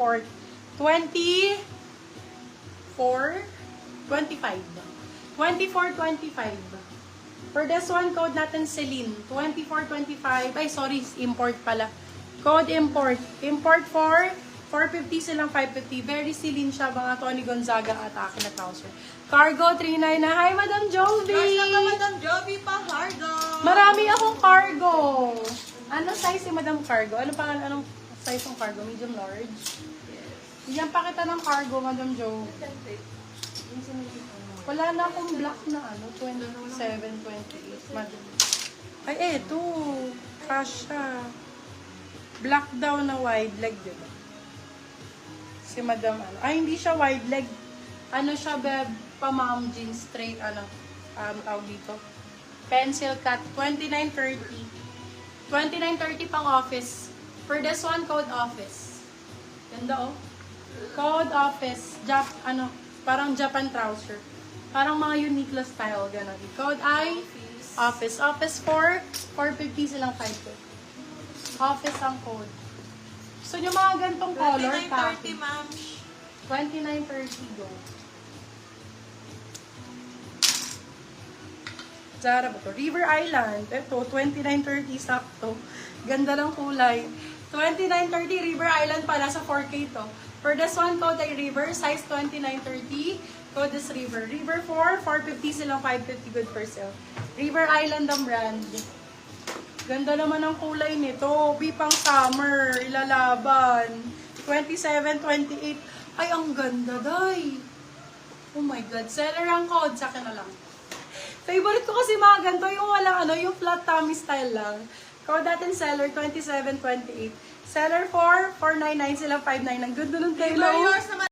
import. 24.25. 24.25. For this one, code natin Celine. 24.25. Ay, sorry, import pala. Code import. Import for 450 silang 550. Very Celine siya, mga Tony Gonzaga atake na trouser. Cargo 39 na. Hi, Madam Jovi! First na Madam Jovi Pahardo. Marami akong cargo. Ano size si Madam Cargo? Anong size ng cargo? Medium large? Bigyan pa kita ng cargo, Madam Jo. Wala na akong black na 27, 28. Madam. Ay, eto. Kasha. Black daw na wide leg, diba? Si Madam, ay, hindi siya wide leg. Ano siya, beb? Pa-mom jeans, straight, tawag dito. Pencil cut, 29.30. 29.30 pang office. For this one, code office. Ganda, oh. Code office. Parang Japan trouser. Parang mga Uniqlo style, gano'n. Code I, office. Office 450 silang 550. Office ang code. Gusto nyo mga gantong color? 29.30, ma'am. 29.30 go. Zara ba to? River Island. Ito, 29.30 sakto. Ganda ng kulay. 29.30 River Island pala sa 4K to. For this one, code ay River. Size 29.30. Code is River. River 4, 450 silang 550 good for sale. River Island ang brand. Ganda naman ang kulay nito. Pang summer. Ilalaban. 27, 28. Ay, ang ganda, day. Oh my God. Seller ang code. Sa akin na lang. Favorite ko kasi mga ganito. Yung walang yung flat tummy style lang. Code natin seller, 27, 28. Seller 4, 499 sila, 599. Ang ganda ng tayo.